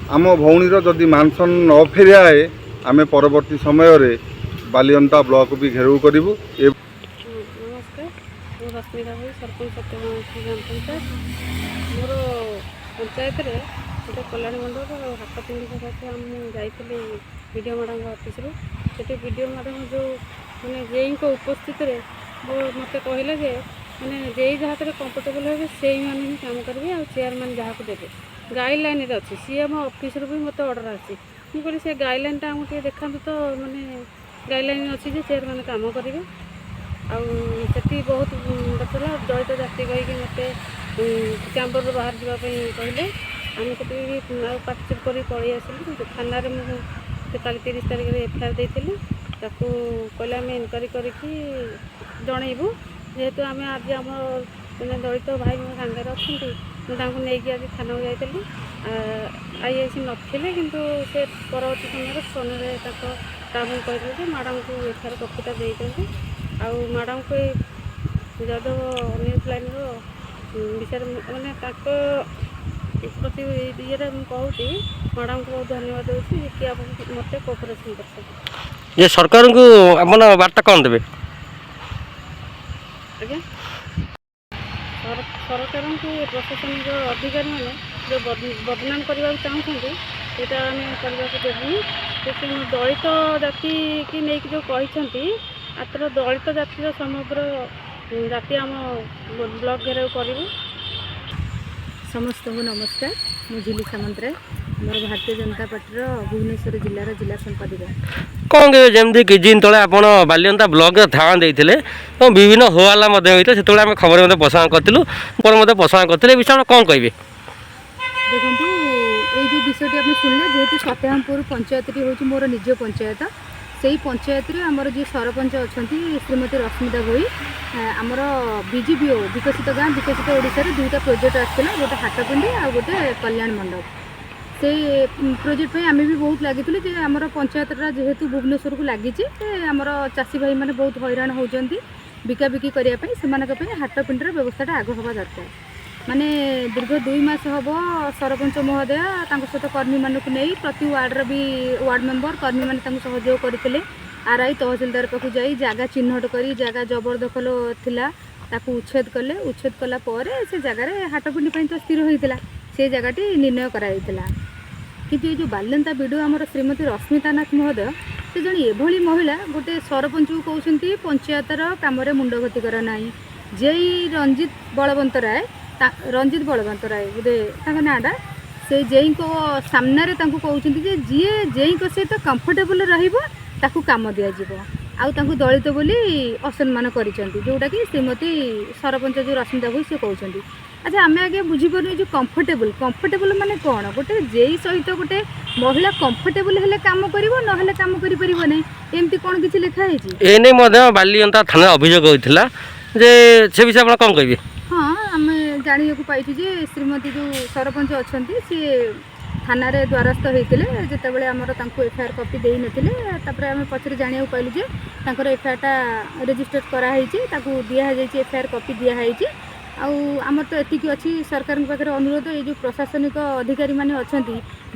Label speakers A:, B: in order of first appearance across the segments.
A: आम भौणीर जदि मानसन न फेरियाए आम परवर्ती समय बालियंता ब्लॉक भी घेराव करूँ।
B: नमस्कार, मु रश्मिता भाई सरपंच सत्यनारायण ग्राम पंचायत मोर पंचायत रे गोटे कल्याणी मंडल हाथ पिंडी सकाशे जाइली विडीओ मैडम ऑफिस से विडीओ मैडम जो मैंने जेई उपस्थित मत कहले जे मैंने जेई जहाँ कंफर्टेबल हे से मैंने ही काम करेंगे आ चेयरमैन जहाँ को देते गाइडलाइन अच्छी सी आम ऑफिस भी मत ऑर्डर आसी मुझे से गाइडलाइन आमको देखा तो मैंने गाइडलाइन अच्छी जे चेयरमैन काम करेंगे आती बहुत बचला दलित जाति कहीकि मत चैम्बर बाहर जावाई कहले आम से पार्टिसिपेट कर पलि आसलु थाना मुझे कल 30 तारिख में एफआईआर देती कहले आम इनक्वारी करबू जेहेतु आम आज आम मैंने दलित भाई मो सागर अच्छा नहीं आज थाना जाइली आईआईसी नथिले किंतु से परवर्ती समय फोन कामू कहते मैडम को एफआईआर कपिटा देते आउ मैडम को जादव न्यूज लाइन विषय मैंने प्रति ये कहूँ मैडम को बहुत धन्यवाद दूसरी कि आप मत कोअपरेशन कर
C: ये सरकार को अपन बार्ता कौन देवे
B: आज्ञा सरकार को प्रशासनिक अधिकारी मैंने जो बदनाम करने चाहते यहाँ आम करने देवुनि क्योंकि दलित जाति की नहीं जो कहते आतर दलित जातिर समग्र जाति आम ब्लॉक घेराव करूँ।
D: समस्त को नमस्कार, मु झिली सामंतराय मोर भारतीय जनता पार्टी भुवनेश्वर जिलार जिला संपादिका।
C: कौन कहे जमी कि दिन तले आप बालियंता ब्लॉक ध्यान देते विभिन्न होहल्ला होता से आम खबर प्रसारण करूँ प्रसारण करते विषय कौन कहे
D: देखो ये जो विषयटी आप शुणिले जेहेतु सत्यामपुर पंचायत हूँ मोर निज पंचायत से ही पंचायत आमर जी सरपंच अच्छा श्रीमती रश्मिता भोई आमर बीजीपीओ विकसित गाँ विकसित ओडिशा रे दुईटा प्रोजेक्ट आसाला गोटे हाटपिंडी आ गोटे कल्याण मंडप से प्रोजेक्ट पे आम भी बहुत लगी आमर पंचायतटा जेहेतु भुवनेश्वर को लगी आमर चाषी भाई मैंने बहुत हैरान होती बिकाबिकी करने से हाटपिंडीर व्यवस्था आग हवा दरकार माने दीर्घ 2 मास हम सरपंच महोदय सहित कर्मी मानक नहीं प्रति वार्डर भी वार्ड मेंबर कर्मी मैंने सहयोग करते आरआई तहसिलदार पाखु जाई जगह चिन्हट करी जगह जबरदखल थिला ताकू उच्छेद कले उच्छेद कला परे से जगार हाटपिंडी तो स्थिर होता से जगहटी निर्णय कराइला किंतु ये जो बालियंता विडो आमर श्रीमती रश्मिता नाथ महोदय से जन एभली महिला गोटे सरपंच को कहते पंचायतर कम मुंड गति कर ना जेई रंजित बलवंत राय बोधे नाटा से जेई को सामने कहते जी जेई सहित कंफर्टेबल रही कम दिज्व आउ दलित बोली असम्मान कर जोटा कि श्रीमती सरपंच जो रश्मिता भोई से कहते अच्छा आम आगे बुझीपार जो कंफर्टेबल माने कौन गोटे जेई सहित गोटे महिला कंफर्टेबल हेले काम करिवो न हेले काम करि परिबो नै एमती कोन किछि लिखा हेछि
C: एने मधे बालियंता थाना अभियोग होइथिला जे से विषय आपण कोन कहबे।
D: हाँ आम जानिया पाई श्रीमती जो सरपंच अच्छा सी थाना द्वारस्थ होते जितेबाला आमर एफआईआर कॉपी दे नथिले आम पचरे जानिया पाइलु जे एफआईआरटा रेजिस्टर कराई दिखाई एफआईआर कॉपी दिखाई आमर तो एतिक अच्छी सरकार पाखे अनुरोध ये जो प्रशासनिक अधिकारी माने अच्छा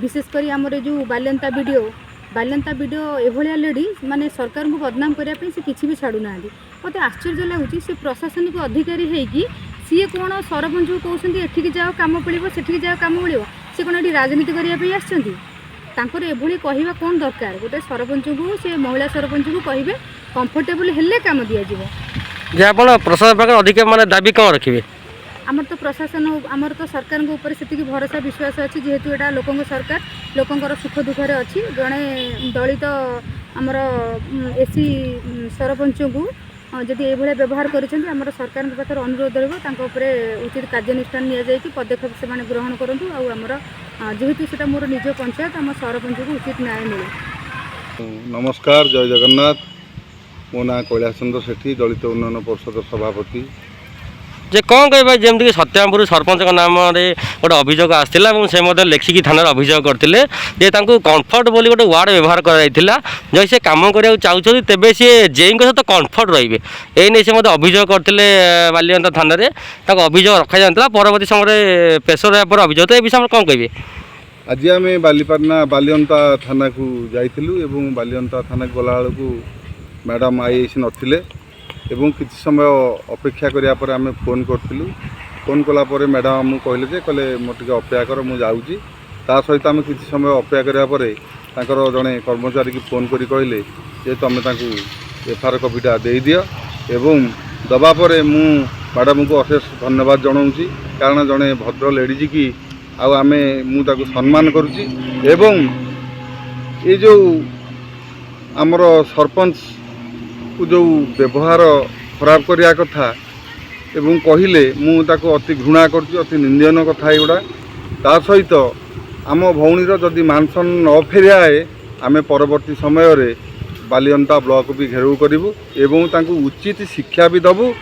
D: विशेषकर आमर जो बालियंता वीडियो एभलिया लेडी माने सरकार को बदनाम करने से किसी भी छाड़ू ना मत आश्चर्य लगुच से प्रशासनिक अधिकारी होगी सी कौन सरपंच को कहते एठिक जाओ कम मिल से जाओ कम मिल सी कौन ये राजनीति करने आसर एभली कहवा कौन दरकार गोटे सरपंच को से महिला सरपंच को कहे कंफर्टेबल हेले कम दिज्व
C: प्रशासन अधिक माने दाबी कौन रखिए
D: आमर तो प्रशासन आमर तो सरकार ऊपर से भरोसा विश्वास अच्छी जेहेतु यहाँ लोकों सरकार लोकंर सुख दुखे अच्छी जड़े दलित आमर एसी सरपंच को जदि ये व्यवहार कर सरकार पाखे अनुरोध रही उचित कार्यानुष्ठान नि पदक्षेप से ग्रहण करूँ आमर जेहेतु से मोर निज पंचायत आम सरपंच को उचित न्याय मिले।
A: नमस्कार, जय जगन्नाथ। मो ना कैलाश चंद्र सेठी, दलित उन्नयन परिषद सभापति।
C: जे कौन कहे जमीक सत्यामपुर सरपंच नाम गोटे अभियोग आसाला से लेखिकी थाना अभियोग करते कम्फर्ट बोली गोटे वार्ड व्यवहार कराइला जब से कम करने चाहते तेज सी जेई सहित कम्फर्ट रे ये से अभियोग करते बालियंता थाना अभियोग रखा जाता परवर्ती समय प्रेसर रहा अभियोग तो ये विषय कौन कहे
A: आज आम बालिअंता थाना को जाइलु एवं बालिअंता थाना गला बेलू मैडम आईएस नथिले एवं किसी समय अपेक्षा करिया पर आम फोन करूँ फोन कलापर मैडम आमको कहले जे कहले मोटे अपेक्षा कर मुझे जाऊँगी ता सहित आम किसी समय अपेक्षा करापर जड़े कर्मचारी की फोन करी कहले जे तुम एफआईआर कॉपीटा दे दियो एवं दबापर मु मैडम को अशेष धन्यवाद जनाऊँगी कारण जड़े भद्र लेडीज की आमे मुझे सम्मान करुच्ची एवं ये जो आमर सरपंच को जो व्यवहार खराब करिया कथा एवं कहले मुझे अति घृणा करुच्ची अति निंदन कथा एगुड़ा ता सहित आम भौणीर जदि मानसन न फेरियाए आमे परवर्ती समय रे बालिअंता ब्लॉक भी घेराव करूँ एवं तांकु उचित शिक्षा भी दबु।